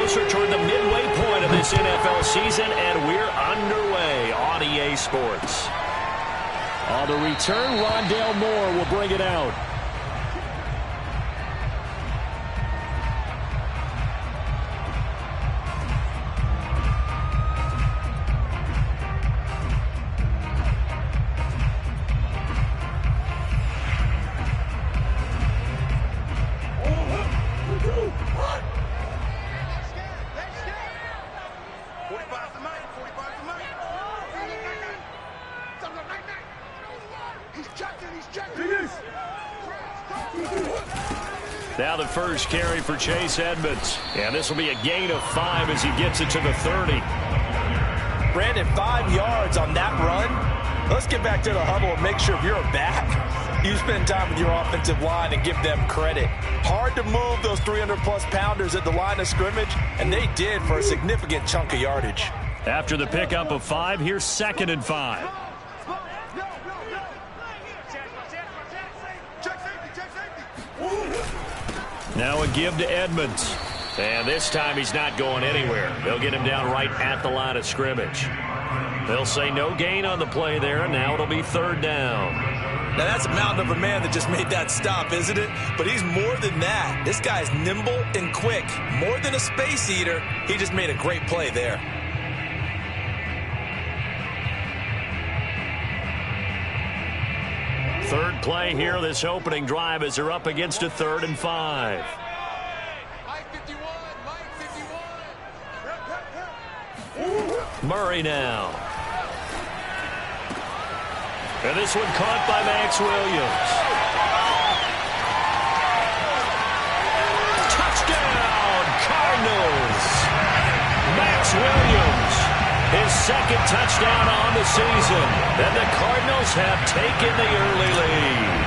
closer toward the midway point of this NFL season, and we're underway on EA Sports. On the return, Rondale Moore will bring it out. Now the first carry for Chase Edmonds. And this will be a gain of 5 as he gets it to the 30. Brandon, 5 yards on that run. Let's get back to the huddle and make sure if you're a back, you spend time with your offensive line and give them credit. Hard to move those 300-plus pounders at the line of scrimmage, and they did for a significant chunk of yardage. After the pickup of 5, here's 2nd and 5. Now a give to Edmonds. And this time he's not going anywhere. They'll get him down right at the line of scrimmage. They'll say no gain on the play there, and now it'll be 3rd down. Now that's a mountain of a man that just made that stop, isn't it? But he's more than that. This guy's nimble and quick. More than a space eater, he just made a great play there. Third play here, this opening drive, as they're up against a 3rd and 5. Murray now. And this one caught by Max Williams. Touchdown, Cardinals. Max Williams, his 2nd touchdown on the season. And the Cardinals have taken the early lead.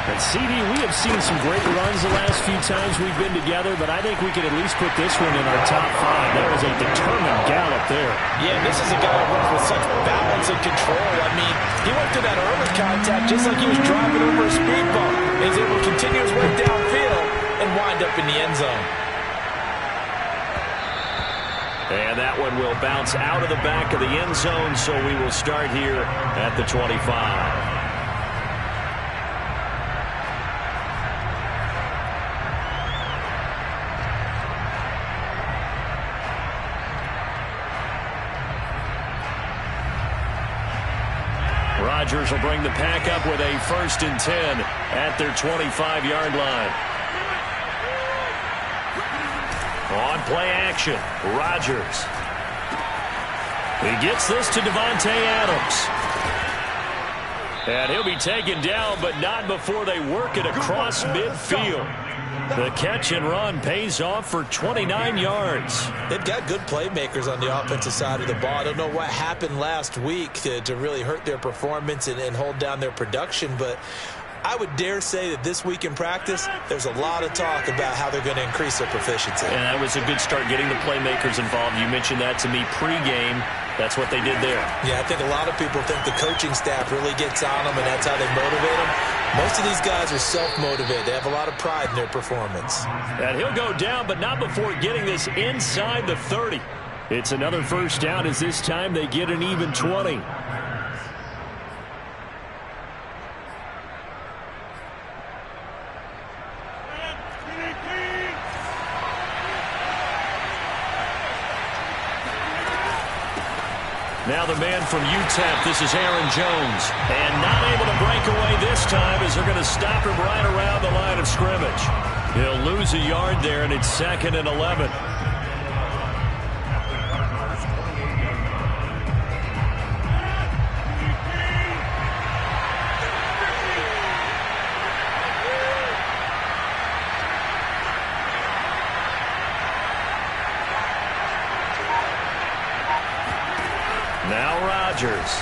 And CD, we have seen some great runs the last few times we've been together, but I think we can at least put this one in our top 5. That was a determined gallop there. Yeah, this is a guy who runs with such balance and control. I mean, he went through that early contact just like he was driving over a speed bump. He's able to continue his way downfield and wind up in the end zone. And that one will bounce out of the back of the end zone, so we will start here at the 25. Rodgers will bring the pack up with a 1st and 10 at their 25-yard line. On play action, Rodgers. He gets this to Devontae Adams. And he'll be taken down, but not before they work it across midfield. The catch and run pays off for 29 yards. They've got good playmakers on the offensive side of the ball. I don't know what happened last week to really hurt their performance and hold down their production, but I would dare say that this week in practice, there's a lot of talk about how they're going to increase their proficiency. And that was a good start, getting the playmakers involved. You mentioned that to me pregame. That's what they did there. Yeah, I think a lot of people think the coaching staff really gets on them, and that's how they motivate them. Most of these guys are self-motivated. They have a lot of pride in their performance. And he'll go down, but not before getting this inside the 30. It's another 1st down, as this time they get an even 20. Now the man from UTEP, this is Aaron Jones. And not able to break away this time as they're going to stop him right around the line of scrimmage. He'll lose a yard there, and it's 2nd and 11. Now Rodgers.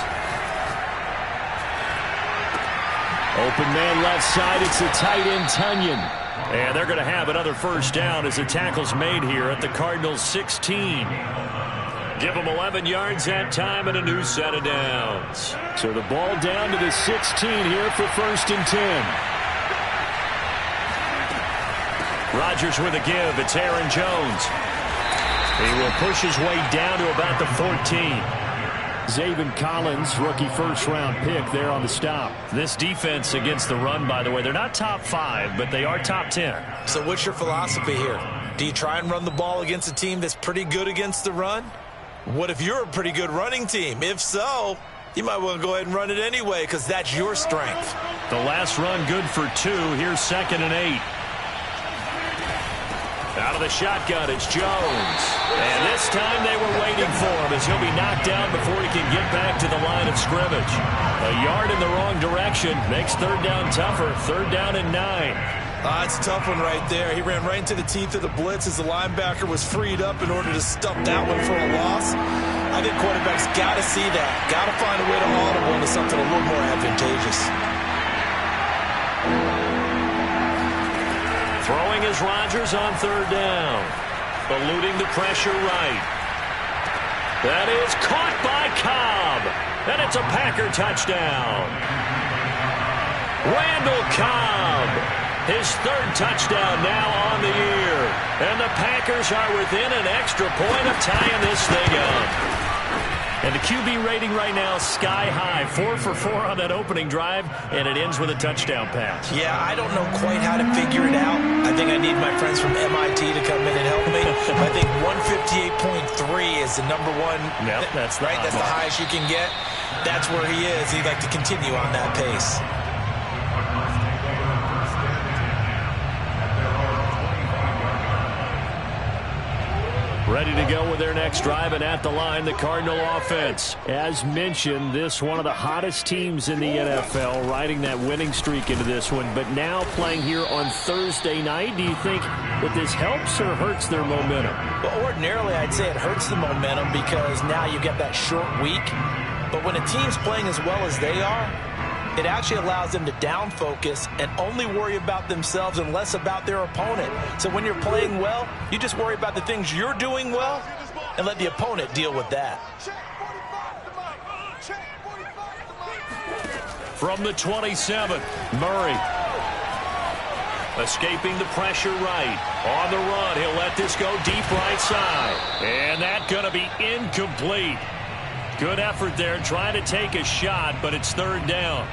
Open man left side. It's the tight end, Tunyon. And they're going to have another 1st down as the tackle's made here at the Cardinals' 16. Give them 11 yards that time and a new set of downs. So the ball down to the 16 here for 1st and 10. Rodgers with a give. It's Aaron Jones. He will push his way down to about the 14. Zaven Collins, rookie first-round pick there on the stop. This defense against the run, by the way, they're not top 5, but they are top 10. So what's your philosophy here? Do you try and run the ball against a team that's pretty good against the run? What if you're a pretty good running team? If so, you might want to go ahead and run it anyway because that's your strength. The last run good for 2. Here's 2nd and 8. Out of the shotgun, it's Jones. And this time they were waiting for him as he'll be knocked down before he can get back to the line of scrimmage. A yard in the wrong direction makes 3rd down tougher. 3rd down and 9. It's a tough one right there. He ran right into the teeth of the blitz as the linebacker was freed up in order to stuff that one for a loss. I think quarterbacks got to see that. Got to find a way to audible into something a little more advantageous. Throwing is Rodgers on 3rd down. Eluding the pressure right. That is caught by Cobb. And it's a Packer touchdown. Randall Cobb. His 3rd touchdown now on the year. And the Packers are within an extra point of tying this thing up. And the QB rating right now sky high. 4 for 4 on that opening drive, and it ends with a touchdown pass. Yeah, I don't know quite how to figure it out. I think I need my friends from MIT to come in and help me. I think 158.3 is the number one. Yep, that's the right. That's the highest you can get. That's where he is. He'd like to continue on that pace. Ready to go with their next drive, and at the line, the Cardinal offense. As mentioned, this one of the hottest teams in the NFL, riding that winning streak into this one, but now playing here on Thursday night. Do you think that this helps or hurts their momentum? Well, ordinarily, I'd say it hurts the momentum because now you get that short week. But when a team's playing as well as they are, it actually allows them to down focus and only worry about themselves and less about their opponent. So when you're playing well, you just worry about the things you're doing well and let the opponent deal with that. From the 27, Murray. Escaping the pressure right. On the run, he'll let this go deep right side. And that's going to be incomplete. Good effort there, trying to take a shot, but it's 3rd down.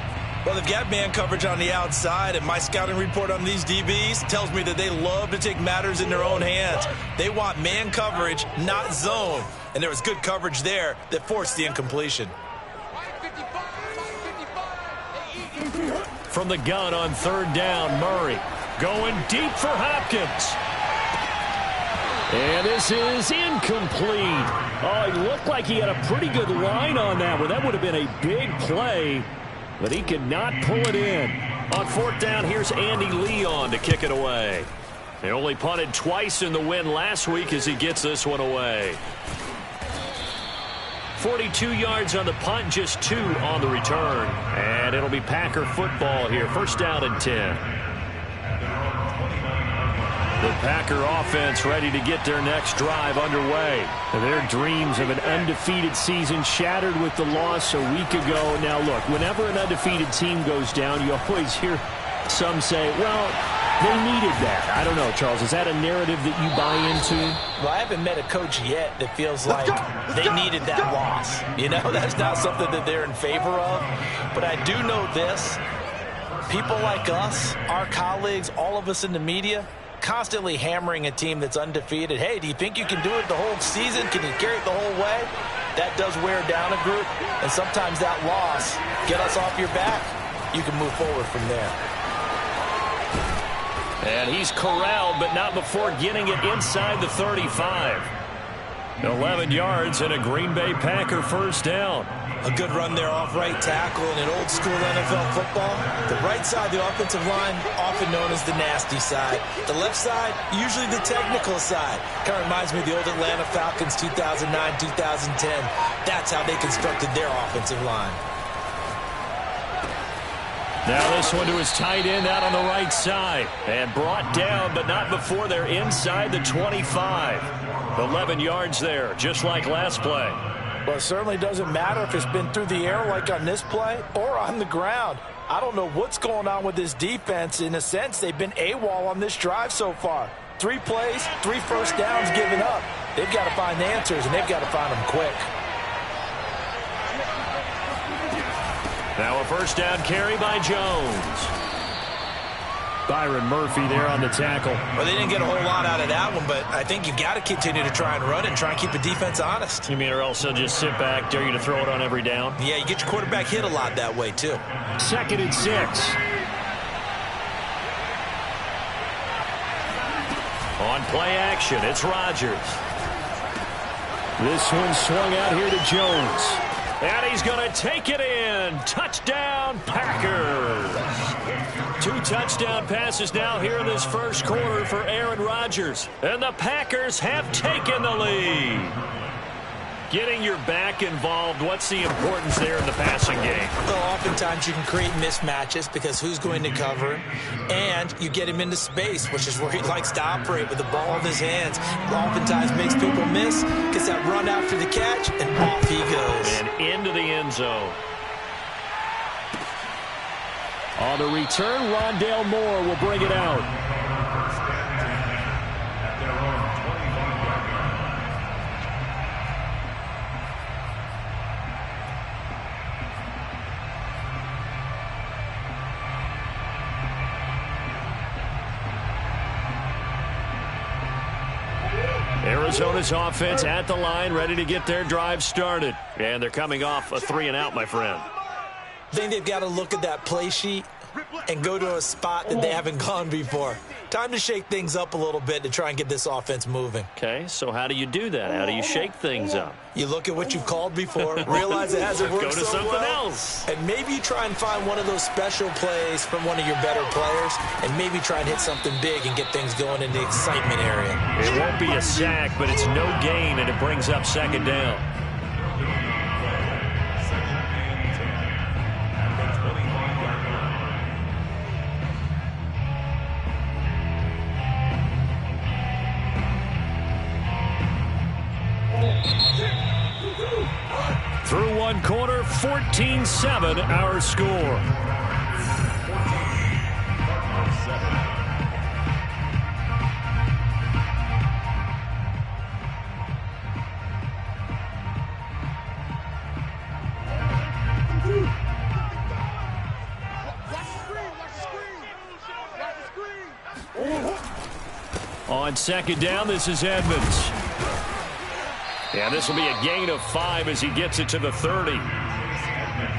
Well, they've got man coverage on the outside, and my scouting report on these DBs tells me that they love to take matters in their own hands. They want man coverage, not zone. And there was good coverage there that forced the incompletion. From the gun on 3rd down, Murray going deep for Hopkins. And this is incomplete. Oh, he looked like he had a pretty good line on that one. That would have been a big play, but he could not pull it in. On 4th down, here's Andy Leon to kick it away. They only punted twice in the win last week as he gets this one away. 42 yards on the punt, just 2 on the return. And it'll be Packer football here. 1st down and 10. The Packer offense ready to get their next drive underway. Their dreams of an undefeated season shattered with the loss a week ago. Now, look, whenever an undefeated team goes down, you always hear some say, well, they needed that. I don't know, Charles. Is that a narrative that you buy into? Well, I haven't met a coach yet that feels like they needed that loss. You know, that's not something that they're in favor of. But I do know this. People like us, our colleagues, all of us in the media, constantly hammering a team that's undefeated. Hey, do you think you can do it the whole season? Can you carry it the whole way? That does wear down a group, and sometimes that loss, get us off your back, you can move forward from there. And he's corralled, but not before getting it inside the 35. 11 yards and a Green Bay Packer 1st down. A good run there off right tackle in an old school NFL football. The right side, the offensive line, often known as the nasty side. The left side, usually the technical side. Kind of reminds me of the old Atlanta Falcons 2009, 2010. That's how they constructed their offensive line. Now this one to his tight end out on the right side. And brought down, but not before they're inside the 25. 11 yards there, just like last play. Well, it certainly doesn't matter if it's been through the air like on this play or on the ground. I don't know what's going on with this defense. In a sense, they've been AWOL on this drive so far. 3 plays, 3 first downs given up. They've got to find answers, and they've got to find them quick. Now a first down carry by Jones. Byron Murphy there on the tackle. Well, they didn't get a whole lot out of that one, but I think you've got to continue to try and run and try and keep the defense honest. You mean or else they'll just sit back, dare you to throw it on every down? Yeah, you get your quarterback hit a lot that way, too. 2nd and 6. On play action, it's Rodgers. This one swung out here to Jones. And he's going to take it in. Touchdown, Packers. 2 touchdown passes now here in this first quarter for Aaron Rodgers. And the Packers have taken the lead. Getting your back involved, what's the importance there in the passing game? Well, oftentimes you can create mismatches because who's going to cover him? And you get him into space, which is where he likes to operate with the ball in his hands. Oftentimes makes people miss, gets that run after the catch, and off he goes. And into the end zone. On the return, Rondale Moore will bring it out. Arizona's offense at the line, ready to get their drive started. And they're coming off a 3-and-out, my friend. I think they've got to look at that play sheet and go to a spot that they haven't gone before. Time to shake things up a little bit to try and get this offense moving. Okay, so how do you do that? How do you shake things up? You look at what you've called before, realize it hasn't worked Go to so something well, else. and maybe you try and find one of those special plays from one of your better players, and maybe try and hit something big and get things going in the excitement area. It won't be a sack, but it's no gain, and it brings up 2nd down. Through one quarter, 14-7 our score. On 2nd down, this is Edmonds. Yeah, this will be a gain of 5 as he gets it to the 30.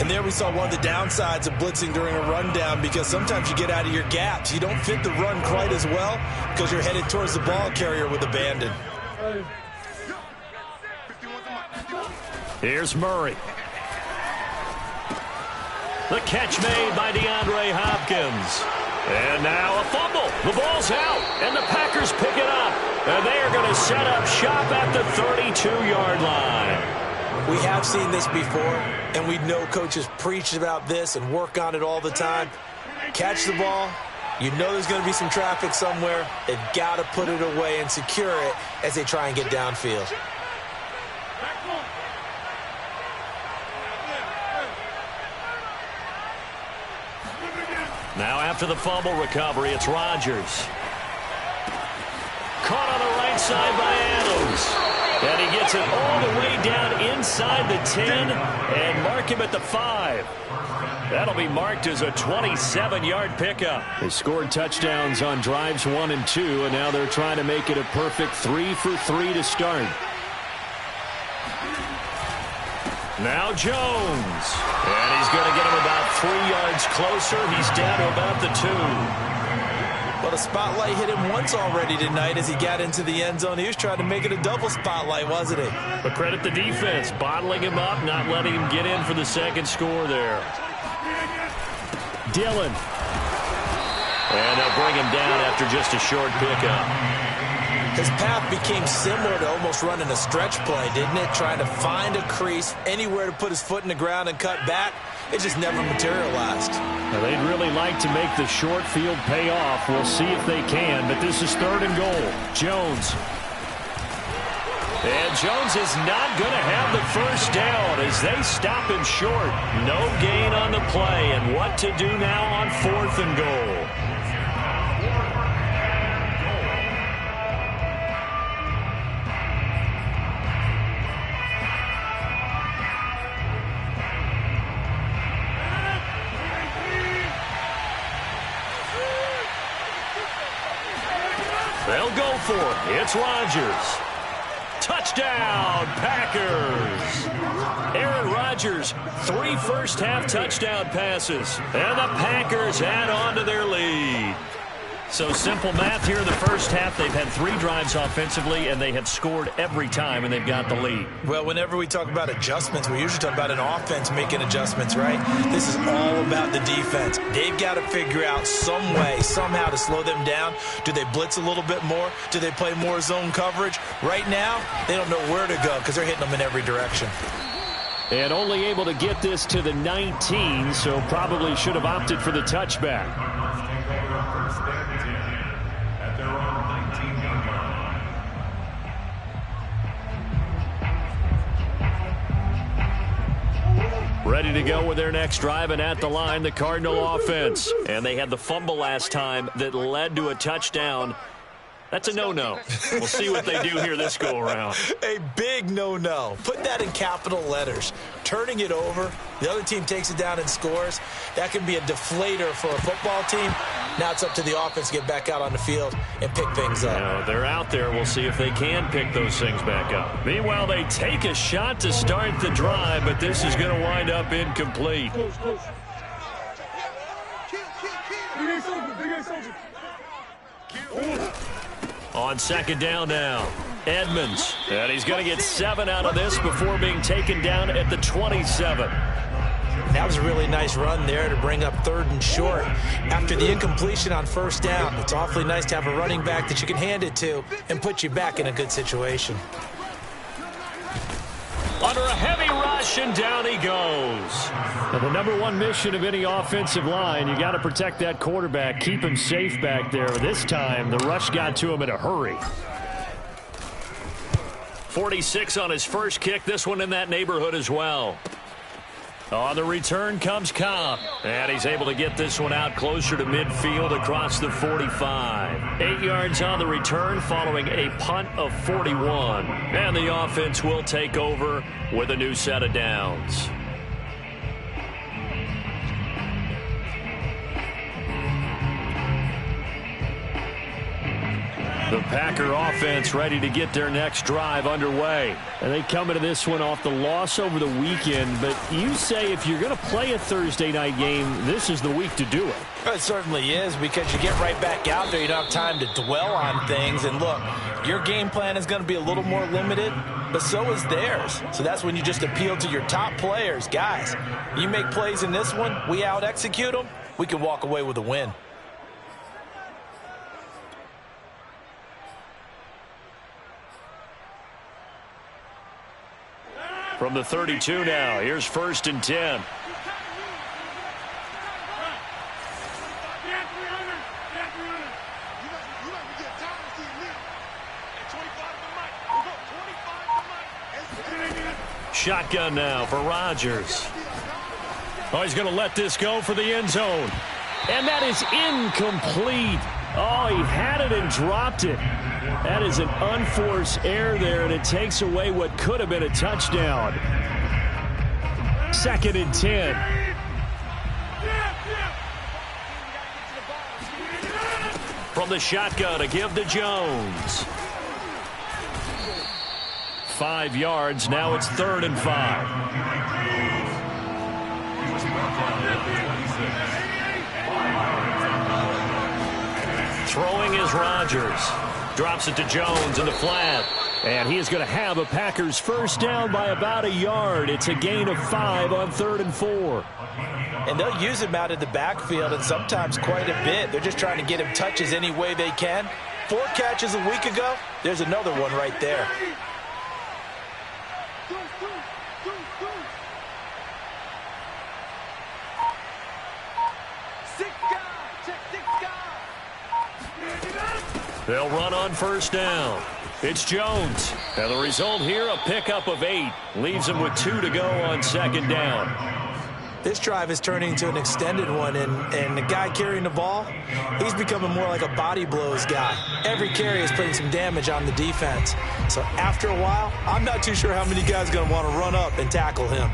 And there we saw one of the downsides of blitzing during a rundown, because sometimes you get out of your gaps. You don't fit the run quite as well because you're headed towards the ball carrier with abandon. Here's Murray. The catch made by DeAndre Hopkins. And now a fumble. The ball's out, and the Packers pick it up. And they are going to set up shop at the 32-yard line. We have seen this before, and we know coaches preach about this and work on it all the time. Catch the ball. You know there's going to be some traffic somewhere. They've got to put it away and secure it as they try and get downfield. Now after the fumble recovery, it's Rodgers. Caught on the right side by Adams. And he gets it all the way down inside the 10 and mark him at the 5. That'll be marked as a 27-yard pickup. They scored touchdowns on drives 1 and 2, and now they're trying to make it a perfect 3 for 3 to start. Now Jones. And he's going to get him about 3 yards closer. He's down to about the 2. Well, the spotlight hit him once already tonight as he got into the end zone. He was trying to make it a double spotlight, wasn't he? But credit the defense, bottling him up, not letting him get in for the second score there. Dillon. And they'll bring him down after just a short pickup. His path became similar to almost running a stretch play, didn't it? Trying to find a crease, anywhere to put his foot in the ground and cut back. It just never materialized. Now, they'd really like to make the short field pay off. We'll see if they can, but this is 3rd and goal. Jones. And Jones is not going to have the first down as they stop him short. No gain on the play, and what to do now on 4th and goal. They'll go for it. It's Rodgers. Touchdown, Packers. Aaron Rodgers, 3 first-half touchdown passes. And the Packers add on to their lead. So simple math here in the first half. They've had 3 drives offensively, and they have scored every time, and they've got the lead. Well, whenever we talk about adjustments, we usually talk about an offense making adjustments, right? This is all about the defense. They've got to figure out some way, somehow to slow them down. Do they blitz a little bit more? Do they play more zone coverage? Right now, they don't know where to go because they're hitting them in every direction. And only able to get this to the 19, so probably should have opted for the touchback. Ready to go with their next drive, and at the line, the Cardinal offense. And they had the fumble last time that led to a touchdown. That's a no-no. We'll see what they do here this go-around. A big no-no. Put that in capital letters. Turning it over, the other team takes it down and scores. That can be a deflator for a football team. Now it's up to the offense to get back out on the field and pick things up. Now, they're out there. We'll see if they can pick those things back up. Meanwhile, they take a shot to start the drive, but this is going to wind up incomplete. On second down now, Edmonds. And he's going to get 7 out of this before being taken down at the 27. That was a really nice run there to bring up 3rd and short. After the incompletion on first down, it's awfully nice to have a running back that you can hand it to and put you back in a good situation. Under a heavy rush, and down he goes. Now, the number 1 mission of any offensive line, you got to protect that quarterback, keep him safe back there. This time, the rush got to him in a hurry. 46 on his first kick, this one in that neighborhood as well. On the return comes Cobb, and he's able to get this one out closer to midfield across the 45. 8 yards on the return following a punt of 41. And the offense will take over with a new set of downs. The Packer offense ready to get their next drive underway. And they come into this one off the loss over the weekend. But you say if you're going to play a Thursday night game, this is the week to do it. It certainly is, because you get right back out there. You don't have time to dwell on things. And look, your game plan is going to be a little more limited, but so is theirs. So that's when you just appeal to your top players. Guys, you make plays in this one, we out-execute them, we can walk away with a win. From the 32 now, here's 1st and 10. Shotgun now for Rodgers. Oh, he's going to let this go for the end zone. And that is incomplete. Oh, he had it and dropped it. That is an unforced error there, and it takes away what could have been a touchdown. 2nd and 10. From the shotgun to give to Jones. 5 yards. Now it's 3rd and 5. Throwing is Rodgers. Drops it to Jones in the flat. And he is going to have a Packers first down by about a yard. It's a gain of 5 on 3rd and 4. And they'll use him out of the backfield, and sometimes quite a bit. They're just trying to get him touches any way they can. 4 catches a week ago. There's another one right there. They'll run on first down. It's Jones. And the result here, a pickup of 8. Leaves him with 2 to go on 2nd down. This drive is turning into an extended one, and the guy carrying the ball, he's becoming more like a body blows guy. Every carry is putting some damage on the defense. So after a while, I'm not too sure how many guys are going to want to run up and tackle him.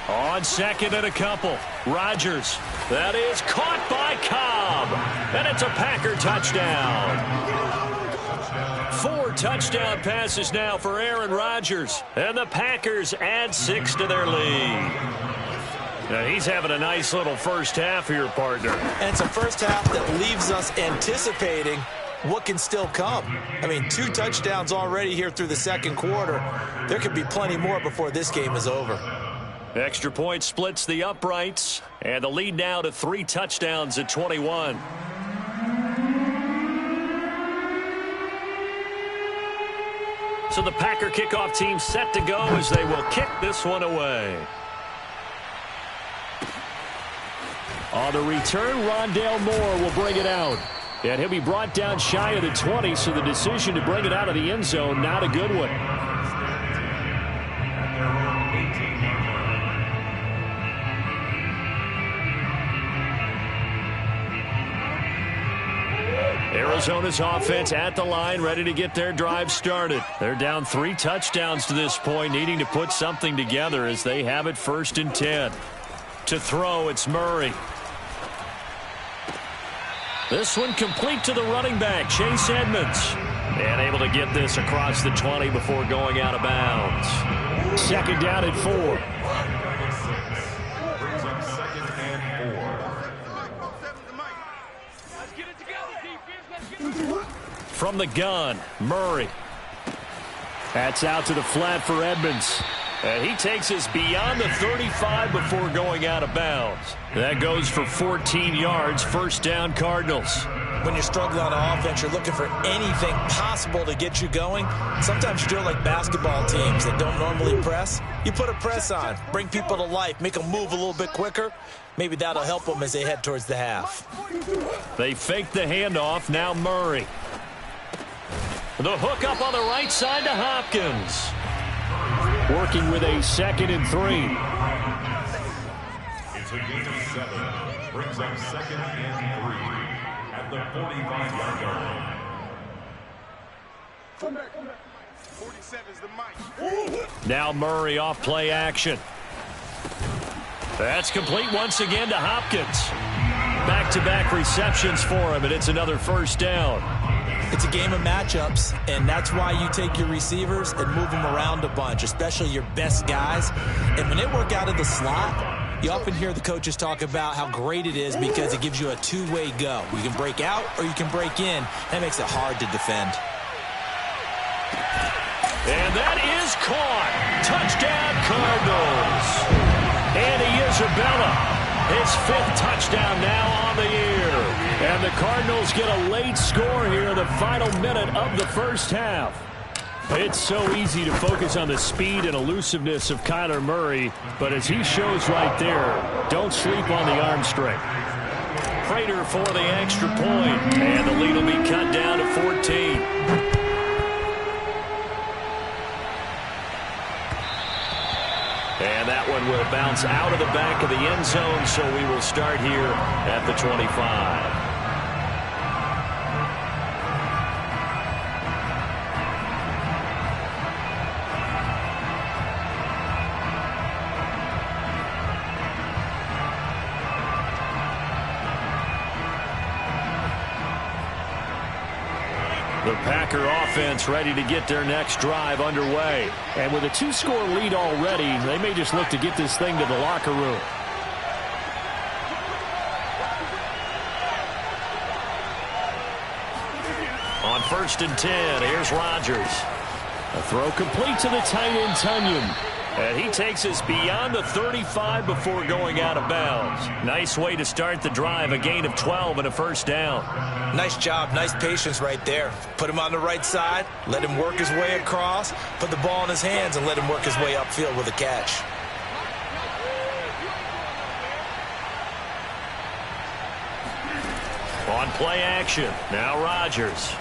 On second and a couple, Rodgers. That is caught by Cobb. And it's a Packer touchdown. 4 touchdown passes now for Aaron Rodgers. And the Packers add 6 to their lead. Now he's having a nice little first half here, partner. And it's a first half that leaves us anticipating what can still come. I mean, 2 touchdowns already here through the second quarter. There could be plenty more before this game is over. Extra point splits the uprights, and the lead now to 3 touchdowns at 21. So the Packer kickoff team set to go as they will kick this one away. On the return, Rondale Moore will bring it out. And he'll be brought down shy of the 20, so the decision to bring it out of the end zone, not a good one. Arizona's offense at the line, ready to get their drive started. They're down 3 touchdowns to this point, needing to put something together as they have it 1st and 10. To throw, it's Murray. This one complete to the running back, Chase Edmonds. And able to get this across the 20 before going out of bounds. 2nd down at 4. From the gun, Murray. That's out to the flat for Edmonds. And he takes us beyond the 35 before going out of bounds. That goes for 14 yards, 1st down Cardinals. When you're struggling on offense, you're looking for anything possible to get you going. Sometimes you do it like basketball teams that don't normally press. You put a press on, bring people to life, make them move a little bit quicker. Maybe that'll help them as they head towards the half. They fake the handoff, now Murray. The hook up on the right side to Hopkins. Working with a 2nd and 3. It's a gain of 7. Brings up 2nd and 3 at the 45-yard line. 47 is the mic. Now Murray off play action. That's complete once again to Hopkins. Back-to-back receptions for him, and it's another 1st down. It's a game of matchups, and that's why you take your receivers and move them around a bunch, especially your best guys. And when they work out of the slot, you often hear the coaches talk about how great it is because it gives you a 2-way go. You can break out or you can break in. That makes it hard to defend. And that is caught. Touchdown, Cardinals. Andy Isabella. His 5th touchdown now on the year. And the Cardinals get a late score here in the final minute of the 1st half. It's so easy to focus on the speed and elusiveness of Kyler Murray, but as he shows right there, don't sleep on the arm strength. Prater for the extra point, and the lead will be cut down to 14. And that one will bounce out of the back of the end zone, so we will start here at the 25. The Packer offense ready to get their next drive underway. And with a 2-score lead already, they may just look to get this thing to the locker room. On 1st and 10, here's Rodgers. A throw complete to the tight end, Tunyon. And he takes us beyond the 35 before going out of bounds. Nice way to start the drive, a gain of 12 and a 1st down. Nice job, nice patience right there. Put him on the right side, let him work his way across, put the ball in his hands, and let him work his way upfield with a catch. On play action, now Rodgers.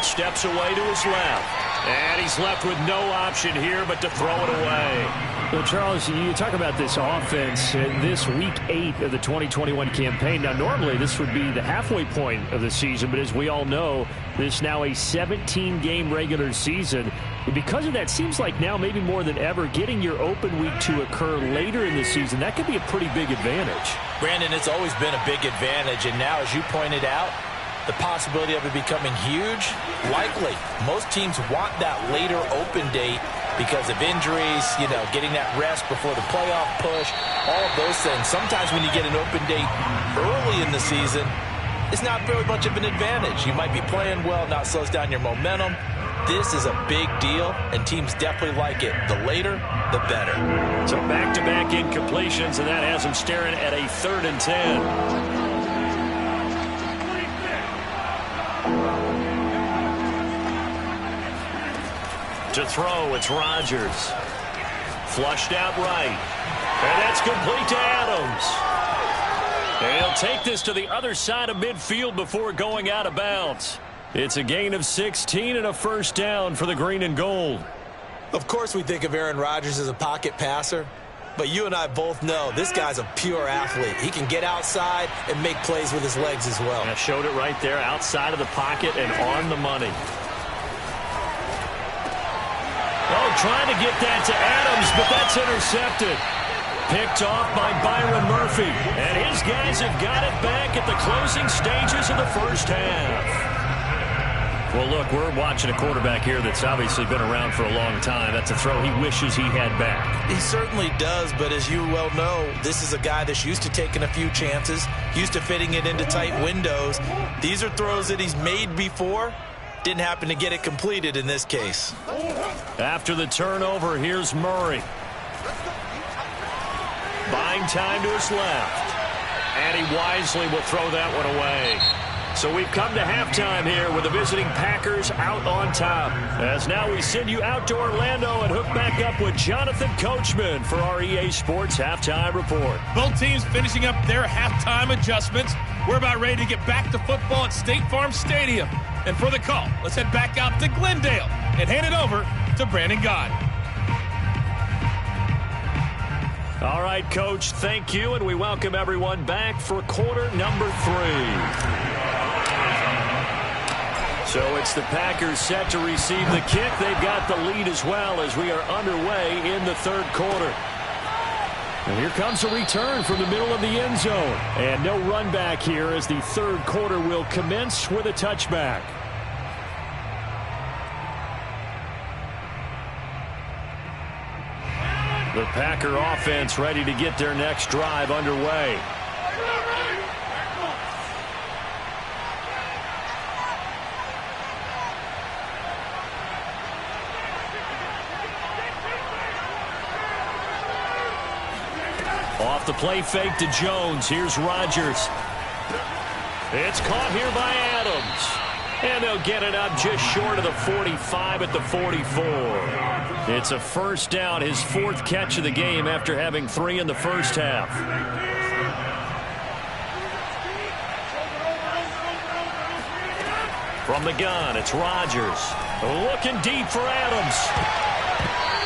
Steps away to his left. And he's left with no option here but to throw it away. Well, Charles, you talk about this offense in this week 8 of the 2021 campaign. Now, normally this would be the halfway point of the season, but as we all know, this now a 17-game regular season. Because of that, seems like now maybe more than ever, getting your open week to occur later in the season, that could be a pretty big advantage. Brandon, it's always been a big advantage, and now, as you pointed out, the possibility of it becoming huge, likely. Most teams want that later open date because of injuries, you know, getting that rest before the playoff push, all of those things. Sometimes when you get an open date early in the season, it's not very much of an advantage. You might be playing well, now it slows down your momentum. This is a big deal, and teams definitely like it. The later, the better. So back-to-back incompletions, and that has them staring at a 3rd and 10. To throw, it's Rodgers. Flushed out right. And that's complete to Adams. And he'll take this to the other side of midfield before going out of bounds. It's a gain of 16 and a first down for the green and gold. Of course we think of Aaron Rodgers as a pocket passer, but you and I both know this guy's a pure athlete. He can get outside and make plays with his legs as well. I showed it right there, outside of the pocket and on the money. Oh, trying to get that to Adams, but that's intercepted. Picked off by Byron Murphy. And his guys have got it back at the closing stages of the first half. Well, look, we're watching a quarterback here that's obviously been around for a long time. That's a throw he wishes he had back. He certainly does, but as you well know, this is a guy that's used to taking a few chances, used to fitting it into tight windows. These are throws that he's made before. Didn't happen to get it completed in this case. After the turnover, here's Murray. Buying time to his left. And he wisely will throw that one away. So we've come to halftime here with the visiting Packers out on top. As now we send you out to Orlando and hook back up with Jonathan Coachman for our EA Sports Halftime Report. Both teams finishing up their halftime adjustments. We're about ready to get back to football at State Farm Stadium. And for the call, let's head back out to Glendale and hand it over to Brandon Gaudin. All right, Coach, thank you, and we welcome everyone back for quarter number 3. So it's the Packers set to receive the kick. They've got the lead as well as we are underway in the 3rd quarter. And here comes a return from the middle of the end zone. And no run back here as the 3rd quarter will commence with a touchback. The Packer offense ready to get their next drive underway. Off the play fake to Jones. Here's Rodgers. It's caught here by Adams. And they'll get it up just short of the 45 at the 44. It's a first down, his 4th catch of the game after having 3 in the first half. From the gun, it's Rodgers. Looking deep for Adams.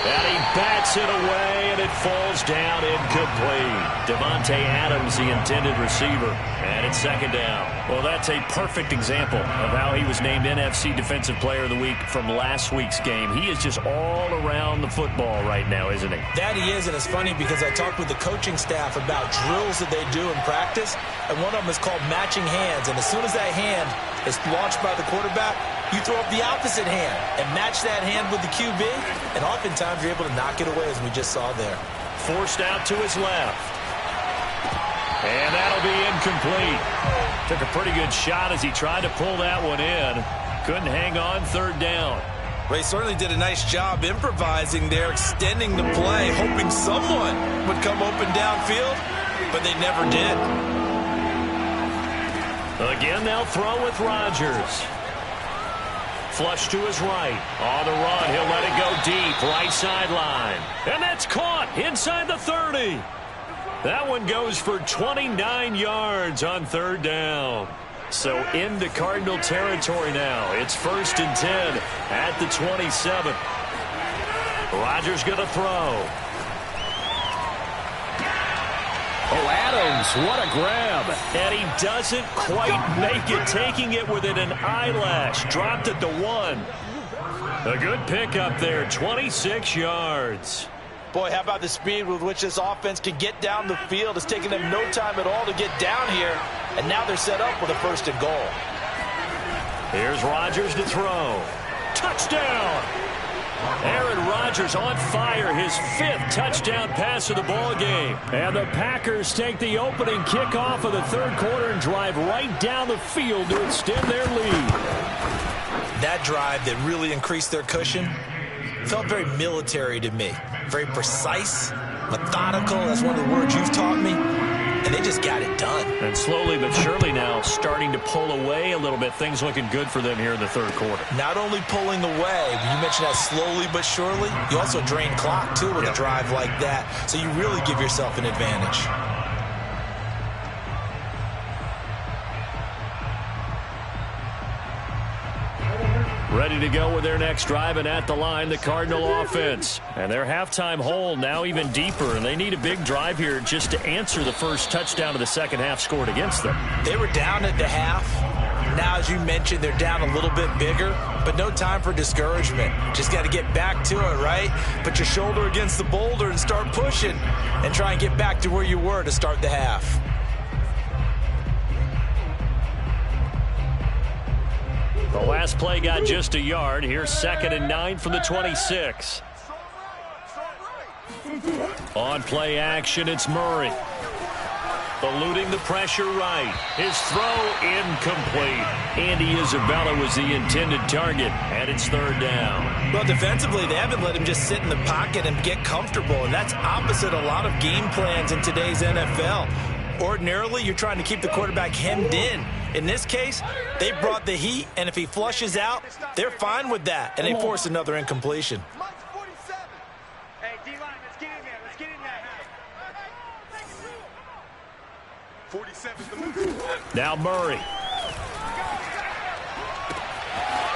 And he bats it away, and it falls down incomplete. Devontae Adams, the intended receiver. And it's 2nd down. Well, that's a perfect example of how he was named NFC Defensive Player of the Week from last week's game. He is just all around the football right now, isn't he? That he is, and it's funny because I talked with the coaching staff about drills that they do in practice, and one of them is called matching hands. And as soon as that hand is launched by the quarterback, you throw up the opposite hand and match that hand with the QB, and oftentimes you're able to knock it away, as we just saw there. Forced out to his left. And that'll be incomplete. Took a pretty good shot as he tried to pull that one in. Couldn't hang on, 3rd down. Ray certainly did a nice job improvising there, extending the play, hoping someone would come open downfield, but they never did. Again, they'll throw with Rodgers. Flush to his right. On the run, he'll let it go deep, right sideline. And that's caught inside the 30. That one goes for 29 yards on 3rd down. So into Cardinal territory now. It's 1st and 10 at the 27. Rodgers going to throw. Oh, Adams, what a grab. And he doesn't quite make it, taking it within an eyelash. Dropped it to 1. A good pickup there, 26 yards. Boy, how about the speed with which this offense can get down the field? It's taken them no time at all to get down here, and now they're set up with a 1st and goal. Here's Rodgers to throw. Touchdown! Aaron Rodgers on fire, his 5th touchdown pass of the ball game. And the Packers take the opening kickoff of the 3rd quarter and drive right down the field to extend their lead. That drive that really increased their cushion felt very military to me. Very precise, methodical, that's one of the words you've taught me. And they just got it done. And slowly but surely now starting to pull away a little bit. Things looking good for them here in the 3rd quarter. Not only pulling away, you mentioned that slowly but surely, you also drain clock, too, with a drive like that. So you really give yourself an advantage. Ready to go with their next drive, and at the line, the Cardinal offense. And their halftime hole now even deeper, and they need a big drive here just to answer the first touchdown of the second half scored against them. They were down at the half. Now, as you mentioned, they're down a little bit bigger, but no time for discouragement. Just got to get back to it, right? Put your shoulder against the boulder and start pushing, and try and get back to where you were to start the half. The last play got just a yard. Here's 2nd and 9 from the 26. On play action, it's Murray. Eluding the pressure right. His throw incomplete. Andy Isabella was the intended target, and it's 3rd down. Well, defensively, they haven't let him just sit in the pocket and get comfortable, and that's opposite a lot of game plans in today's NFL. Ordinarily, you're trying to keep the quarterback hemmed in. In this case, they brought the heat, and if he flushes out, they're fine with that, and they force another incompletion. Hey, D-line, let's get in there. Let's get in there. 47's the move. Now Murray.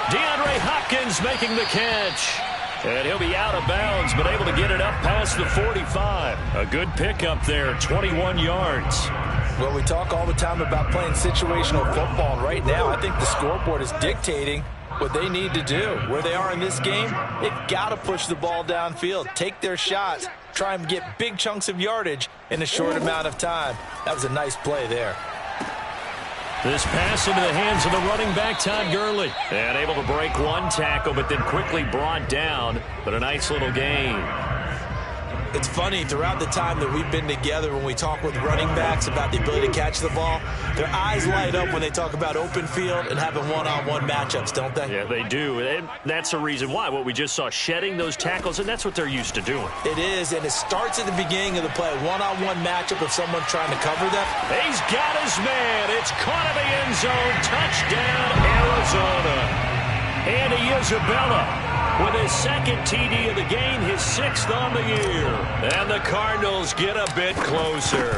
DeAndre Hopkins making the catch. And he'll be out of bounds, but able to get it up past the 45. A good pickup there, 21 yards. Well, we talk all the time about playing situational football, and right now I think the scoreboard is dictating what they need to do. Where they are in this game, they've got to push the ball downfield, take their shots, try and get big chunks of yardage in a short amount of time. That was a nice play there. This pass into the hands of the running back, Todd Gurley. And able to break one tackle, but then quickly brought down. But a nice little gain. It's funny, throughout the time that we've been together, when we talk with running backs about the ability to catch the ball, their eyes light up when they talk about open field and having one-on-one matchups, don't they? Yeah, they do. And that's the reason why. What we just saw, shedding those tackles, and that's what they're used to doing. It is, and it starts at the beginning of the play. One-on-one matchup if someone's trying to cover them. He's got his man. It's caught in the end zone. Touchdown, Arizona. Andy Isabella with his 2nd TD of the game, his 6th on the year. And the Cardinals get a bit closer.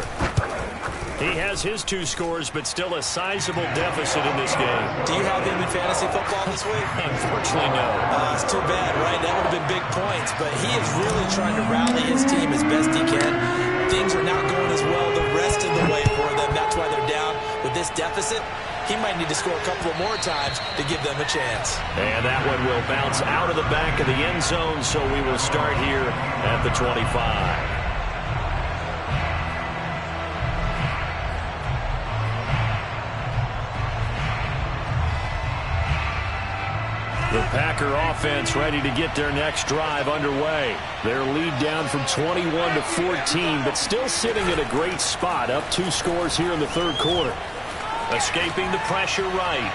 He has his 2 scores, but still a sizable deficit in this game. Do you have him in fantasy football this week? Unfortunately, no. It's too bad, right? That would have been big points, but he is really trying to rally his team as best he can. Things are not going as well the rest of the way for them. That's why they're down with this deficit. He might need to score a couple of more times to give them a chance. And that one will bounce out of the back of the end zone, so we will start here at the 25. The Packer offense ready to get their next drive underway. Their lead down from 21 to 14, but still sitting at a great spot, up 2 scores here in the 3rd quarter. Escaping the pressure right.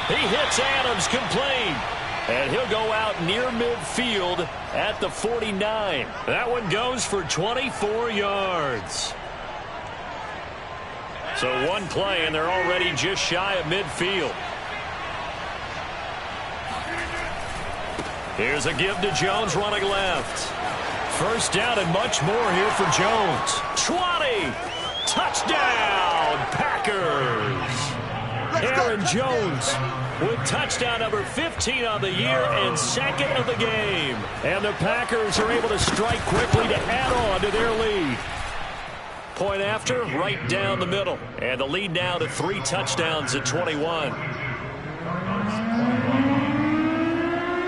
He hits Adams complete. And he'll go out near midfield at the 49. That one goes for 24 yards. So one play, and they're already just shy of midfield. Here's a give to Jones running left. 1st down and much more here for Jones. 20. Touchdown, Packers. Aaron Jones with touchdown number 15 on the year and 2nd of the game. And the Packers are able to strike quickly to add on to their lead. Point after, right down the middle. And the lead now to 3 touchdowns at 21.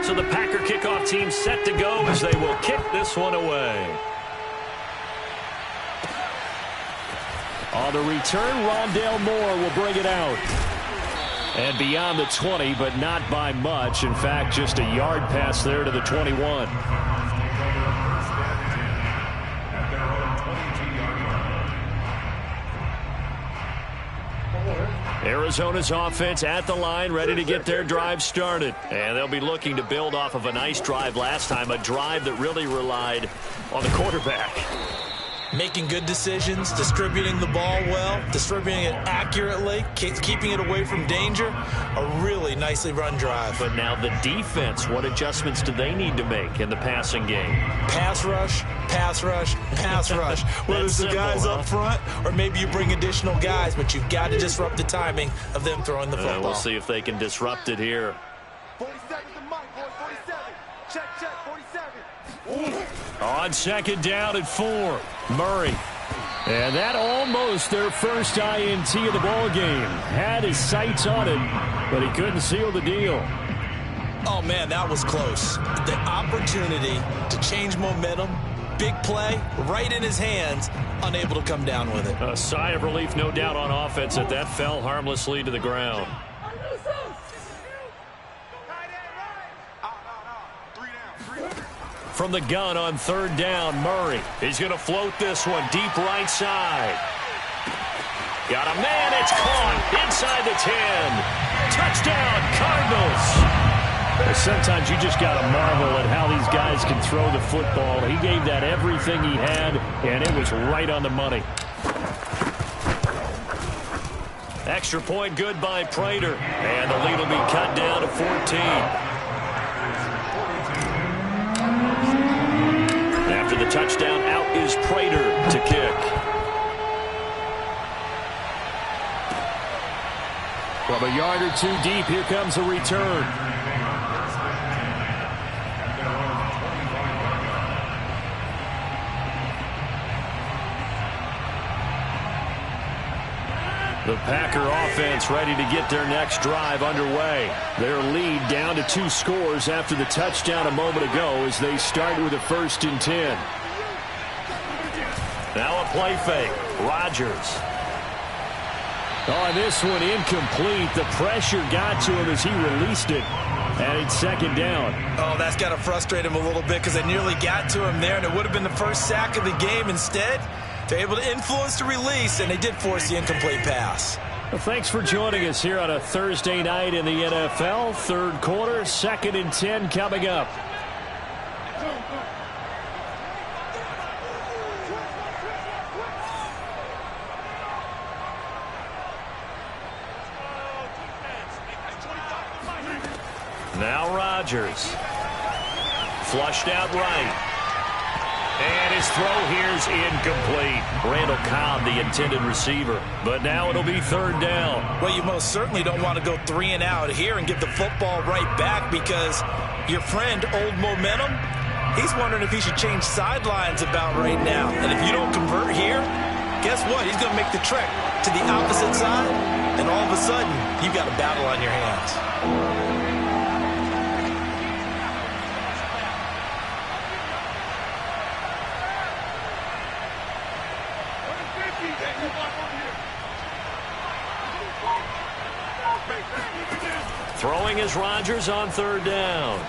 So the Packer kickoff team set to go as they will kick this one away. On the return, Rondale Moore will bring it out. And beyond the 20, but not by much. In fact, just a yard pass there to the 21. Arizona's offense at the line, ready to get their drive started. And they'll be looking to build off of a nice drive last time, a drive that really relied on the quarterback. Making good decisions, distributing the ball well, distributing it accurately, keeping it away from danger. A really nicely run drive. But now the defense, what adjustments do they need to make in the passing game? Pass rush, pass rush, pass rush. Whether it's the guys up front or maybe you bring additional guys, but you've got to disrupt the timing of them throwing the football. We'll see if they can disrupt it here. 47 to Mike, boy, 47. Check, 47. On second down at 4, Murray. And that almost their first INT of the ball game. Had his sights on it, but he couldn't seal the deal. Oh, man, that was close. The opportunity to change momentum, big play, right in his hands, unable to come down with it. A sigh of relief, no doubt, on offense that fell harmlessly to the ground. From the gun on third down, Murray. He's going to float this one deep right side. Got a man. It's caught inside the 10. Touchdown, Cardinals. Sometimes you just got to marvel at how these guys can throw the football. He gave that everything he had, and it was right on the money. Extra point good by Prater. And the lead will be cut down to 14. After the touchdown, out is Prater to kick. From a yard or two deep, here comes a return. The Packer offense ready to get their next drive underway. Their lead down to 2 scores after the touchdown a moment ago as they start with a 1st and 10. Now a play fake. Rodgers. Oh, this one incomplete. The pressure got to him as he released it. And it's second down. Oh, that's got to frustrate him a little bit because they nearly got to him there, and it would have been the first sack of the game. Instead, they're able to influence the release, and they did force the incomplete pass. Well, thanks for joining us here on a Thursday night in the NFL. Third quarter, 2nd and 10 coming up. Now Rodgers. Flushed out right. And his throw here's incomplete. Randall Cobb, the intended receiver. But now it'll be 3rd down. Well, you most certainly don't want to go 3 and out here and give the football right back because your friend, Old Momentum, he's wondering if he should change sidelines about right now. And if you don't convert here, guess what? He's going to make the trek to the opposite side, and all of a sudden, you've got a battle on your hands. Throwing is Rodgers on 3rd down.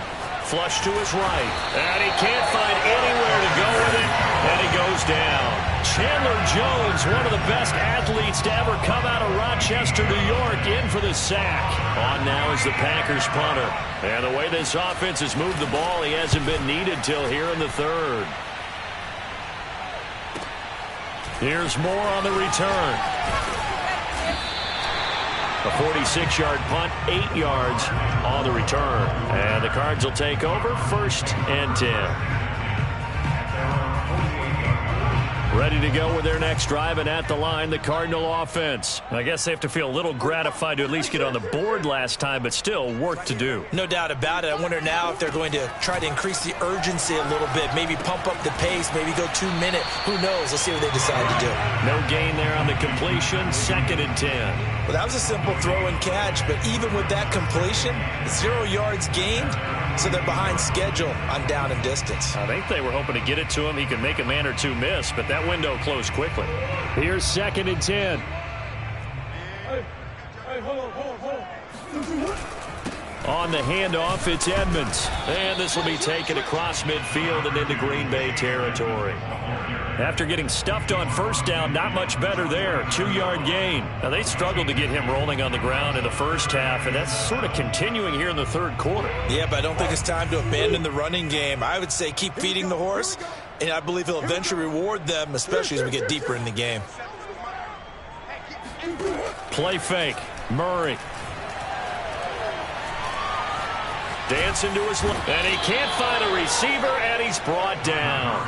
Flush to his right. And he can't find anywhere to go with it. And he goes down. Chandler Jones, one of the best athletes to ever come out of Rochester, New York, in for the sack. On now is the Packers punter. And the way this offense has moved the ball, he hasn't been needed till here in the 3rd. Here's Moore on the return. A 46-yard punt, 8 yards on the return. And the Cards will take over, 1st and 10. Ready to go with their next drive, and at the line, the Cardinal offense. I guess they have to feel a little gratified to at least get on the board last time, but still work to do. No doubt about it. I wonder now if they're going to try to increase the urgency a little bit, maybe pump up the pace, maybe go 2 minute. Who knows? Let's see what they decide to do. No gain there on the completion, 2nd and 10. Well, that was a simple throw and catch, but even with that completion, 0 yards gained, so they're behind schedule on down and distance. I think they were hoping to get it to him. He could make a man or two miss, but that window closed quickly. Here's 2nd and 10. On the handoff, it's Edmonds. And this will be taken across midfield and into Green Bay territory. After getting stuffed on first down, not much better there. 2-yard gain. Now, they struggled to get him rolling on the ground in the first half, and that's sort of continuing here in the third quarter. Yeah, but I don't think it's time to abandon the running game. I would say keep feeding the horse, and I believe he'll eventually reward them, especially as we get deeper in the game. Play fake. Murray. Dancing to his left, and he can't find a receiver, and he's brought down.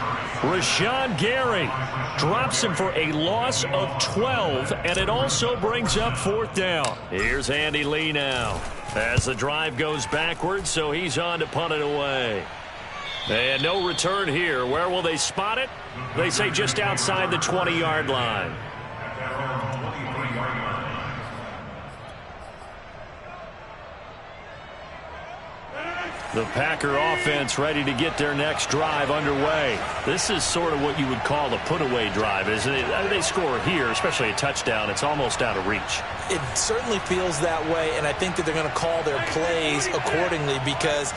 Rashawn Gary drops him for a loss of 12, and it also brings up 4th down. Here's Andy Lee now as the drive goes backwards, so he's on to punt it away. And no return here. Where will they spot it? They say just outside the 20-yard line. The Packer offense ready to get their next drive underway. This is sort of what you would call a put-away drive, isn't it? They score here, especially a touchdown. It's almost out of reach. It certainly feels that way, and I think that they're going to call their plays accordingly because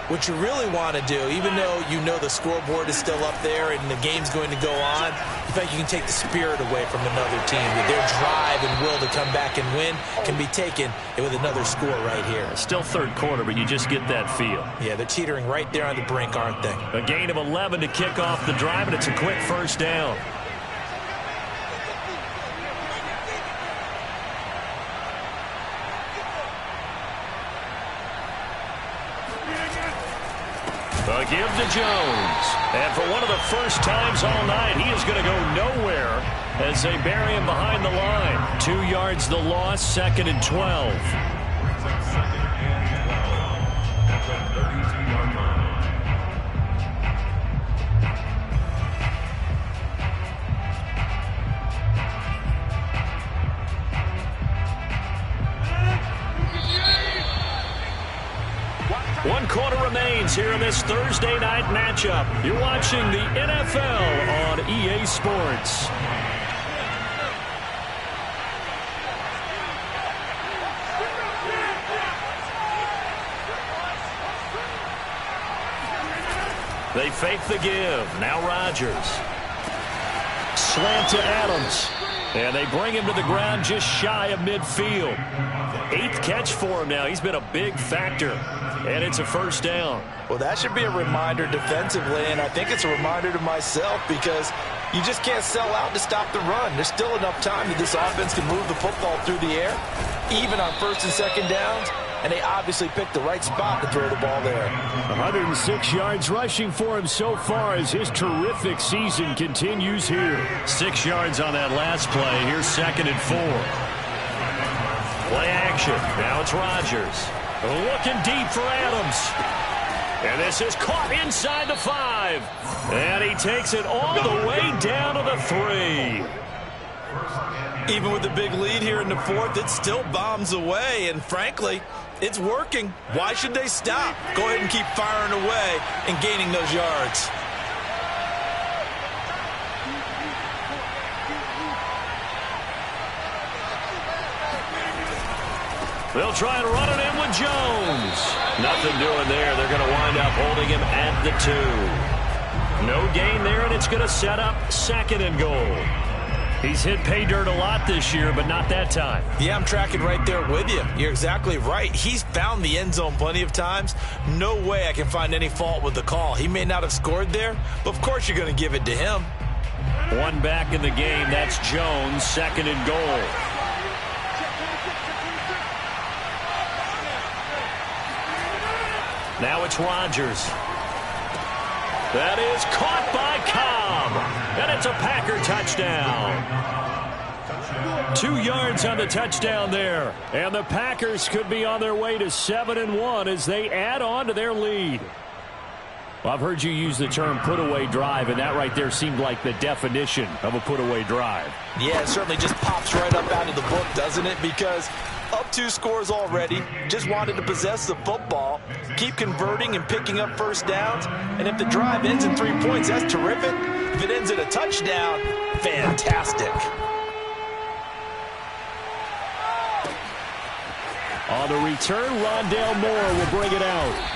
what you really want to do, even though you know the scoreboard is still up there and the game's going to go on, in fact, you can take the spirit away from another team. Their drive and will to come back and win can be taken with another score right here. Still third quarter, but you just get that feel. Yeah, they're teetering right there on the brink, aren't they? A gain of 11 to kick off the drive, and it's a quick first down. A give to Jones. And for one of the first times all night, he is going to go nowhere as they bury him behind the line. 2 yards the loss, 2nd and 12. One quarter remains here in this Thursday night matchup. You're watching the NFL on EA Sports. They fake the give. Now Rodgers. Slant to Adams. And they bring him to the ground just shy of midfield. 8th catch for him now. He's been a big factor. And it's a first down. Well, that should be a reminder defensively, and I think it's a reminder to myself because you just can't sell out to stop the run. There's still enough time that this offense can move the football through the air, even on 1st and 2nd downs, and they obviously picked the right spot to throw the ball there. 106 yards rushing for him so far as his terrific season continues here. 6 yards on that last play. Here's 2nd and 4. Play action. Now it's Rodgers. Looking deep for Adams. And this is caught inside the 5. And he takes it all the way down to the 3. Even with the big lead here in the 4th, it still bombs away. And frankly, it's working. Why should they stop? Go ahead and keep firing away and gaining those yards. They'll try and run it in with Jones. Nothing doing there. They're going to wind up holding him at the 2. No gain there, and it's going to set up 2nd and goal. He's hit pay dirt a lot this year, but not that time. Yeah, I'm tracking right there with you. You're exactly right. He's found the end zone plenty of times. No way I can find any fault with the call. He may not have scored there, but of course you're going to give it to him. One back in the game. That's Jones, 2nd and goal. Now it's Rodgers. That is caught by Cobb. And it's a Packer touchdown. 2 yards on the touchdown there. And the Packers could be on their way to 7-1 as they add on to their lead. Well, I've heard you use the term put-away drive, and that right there seemed like the definition of a put-away drive. Yeah, it certainly just pops right up out of the book, doesn't it? Because Up 2 scores already. Just wanted to possess the football, keep converting and picking up first downs. And if the drive ends in 3 points, that's terrific. If it ends in a touchdown, fantastic. On the return, Rondale Moore will bring it out.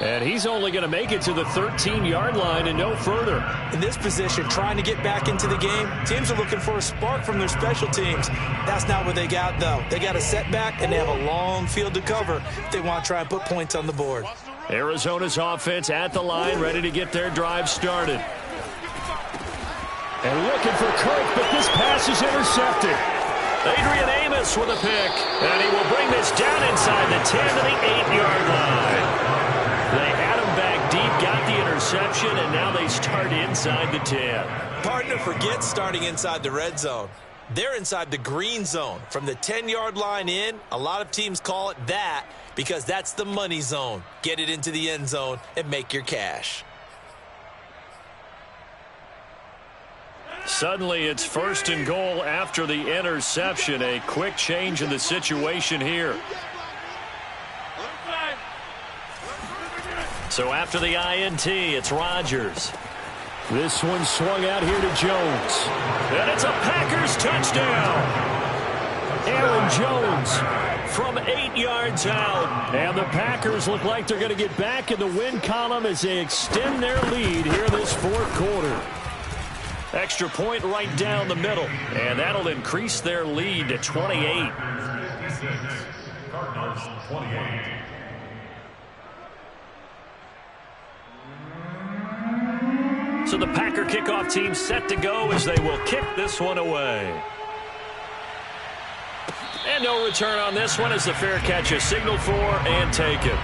And he's only going to make it to the 13-yard line and no further. In this position, trying to get back into the game, teams are looking for a spark from their special teams. That's not what they got, though. They got a setback, and they have a long field to cover if they want to try and put points on the board. Arizona's offense at the line, ready to get their drive started. And looking for Kirk, but this pass is intercepted. Adrian Amos with a pick. And he will bring this down inside the 10 to the 8-yard line. They had him back deep, got the interception, and now they start inside the 10. Partner forgets starting inside the red zone. They're inside the green zone. From the 10-yard line in, a lot of teams call it that because that's the money zone. Get it into the end zone and make your cash. Suddenly it's 1st and goal after the interception. A quick change in the situation here. So after the INT, it's Rodgers. This one swung out here to Jones. And it's a Packers touchdown. Aaron Jones from 8 yards out. And the Packers look like they're going to get back in the win column as they extend their lead here this 4th quarter. Extra point right down the middle. And that'll increase their lead to 28. Cardinals 28. So the Packer kickoff team set to go as they will kick this one away. And no return on this one as the fair catch is signaled for and taken.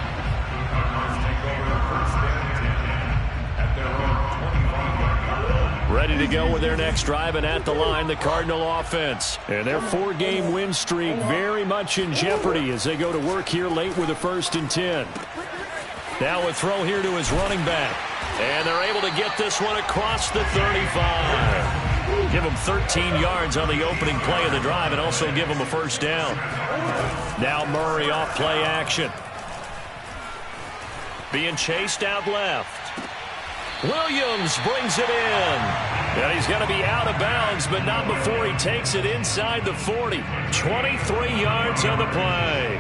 Ready to go with their next drive, and at the line, the Cardinal offense. And their 4-game win streak very much in jeopardy as they go to work here late with a 1st and 10. Now a throw here to his running back. And they're able to get this one across the 35. Give them 13 yards on the opening play of the drive and also give them a 1st down. Now Murray off play action. Being chased out left. Williams brings it in. And he's going to be out of bounds, but not before he takes it inside the 40. 23 yards on the play.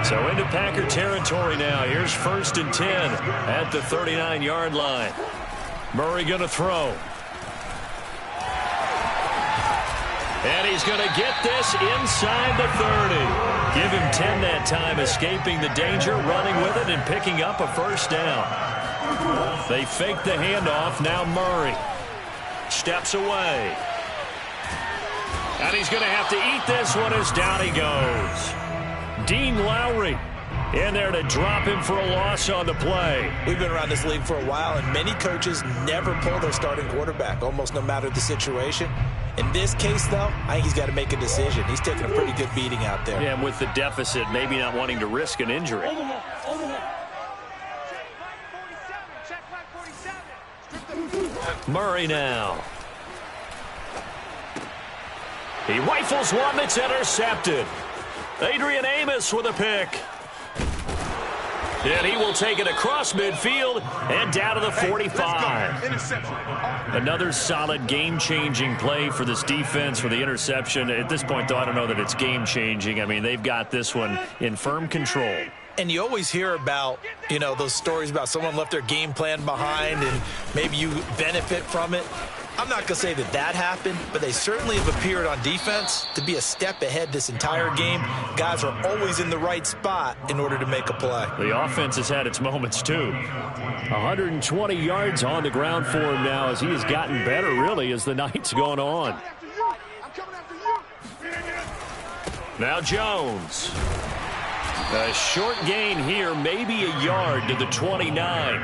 So into Packer territory now. Here's 1st and 10 at the 39-yard line. Murray going to throw. And he's going to get this inside the 30. Give him 10 that time, escaping the danger, running with it, and picking up a 1st down. They fake the handoff. Now Murray steps away. And he's going to have to eat this one as down he goes. Dean Lowry in there to drop him for a loss on the play. We've been around this league for a while, and many coaches never pull their starting quarterback, almost no matter the situation. In this case, though, I think he's got to make a decision. He's taking a pretty good beating out there. Yeah, and with the deficit, maybe not wanting to risk an injury. Murray now. He rifles one that's intercepted. Adrian Amos with a pick. And he will take it across midfield and down to the 45. Another solid game-changing play for this defense for the interception. At this point, though, I don't know that it's game-changing. I mean, they've got this one in firm control. And you always hear about, you know, those stories about someone left their game plan behind and maybe you benefit from it. I'm not going to say that that happened, but they certainly have appeared on defense to be a step ahead this entire game. Guys are always in the right spot in order to make a play. The offense has had its moments, too. 120 yards on the ground for him now as he has gotten better, really, as the night's gone on. Now Jones. A short gain here, maybe a yard to the 29.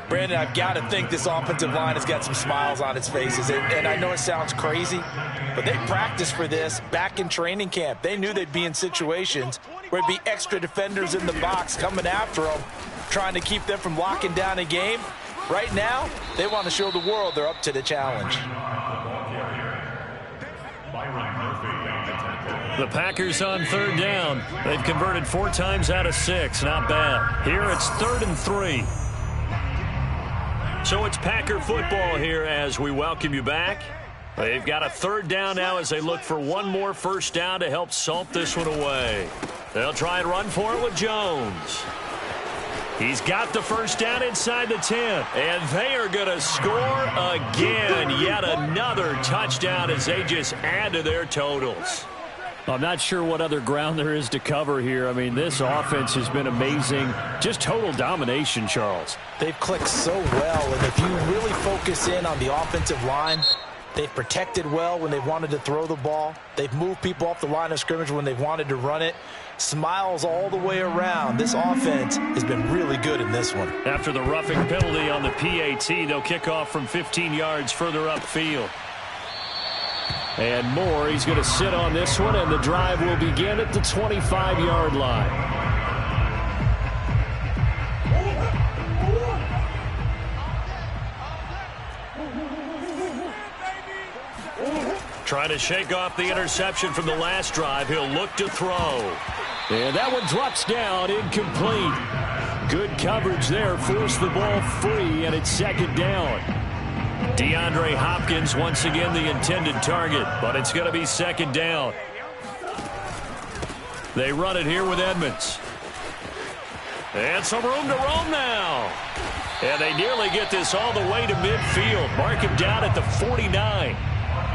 Brandon, I've got to think this offensive line has got some smiles on its faces. And I know it sounds crazy, but they practiced for this back in training camp. They knew they'd be in situations where it'd be extra defenders in the box coming after them, trying to keep them from locking down a game. Right now, they want to show the world they're up to the challenge. Byron The Packers on 3rd down. They've converted 4 times out of 6. Not bad. Here it's 3rd and 3. So it's Packer football here as we welcome you back. They've got a 3rd down now as they look for one more first down to help salt this one away. They'll try and run for it with Jones. He's got the first down inside the 10. And they are going to score again. Yet another touchdown as they just add to their totals. I'm not sure what other ground there is to cover here. I mean, this offense has been amazing. Just total domination, Charles. They've clicked so well, and if you really focus in on the offensive line, they've protected well when they've wanted to throw the ball. They've moved people off the line of scrimmage when they've wanted to run it. Smiles all the way around. This offense has been really good in this one. After the roughing penalty on the PAT, they'll kick off from 15 yards further upfield. And Moore, he's going to sit on this one, and the drive will begin at the 25-yard line. Trying to shake off the interception from the last drive. He'll look to throw. And that one drops down, incomplete. Good coverage there, forced the ball free, and it's 2nd down. DeAndre Hopkins once again the intended target, but it's going to be 2nd down. They run it here with Edmonds. And some room to roam now. And they nearly get this all the way to midfield. Mark him down at the 49.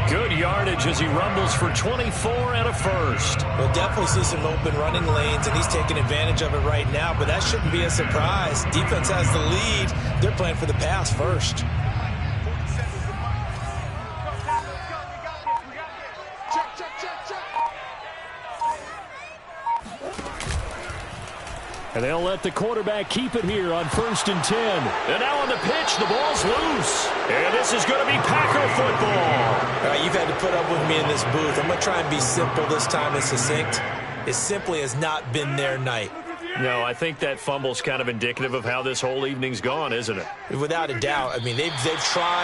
Good yardage as he rumbles for 24 and a first. We'll definitely see some open running lanes, and he's taking advantage of it right now, but that shouldn't be a surprise. Defense has the lead. They're playing for the pass first. And they'll let the quarterback keep it here on 1st and 10. And now on the pitch, the ball's loose. And this is going to be Packer football. All right, you've had to put up with me in this booth. I'm going to try and be simple this time and succinct. It simply has not been their night. No, I think that fumble's kind of indicative of how this whole evening's gone, isn't it? Without a doubt. I mean, they've tried.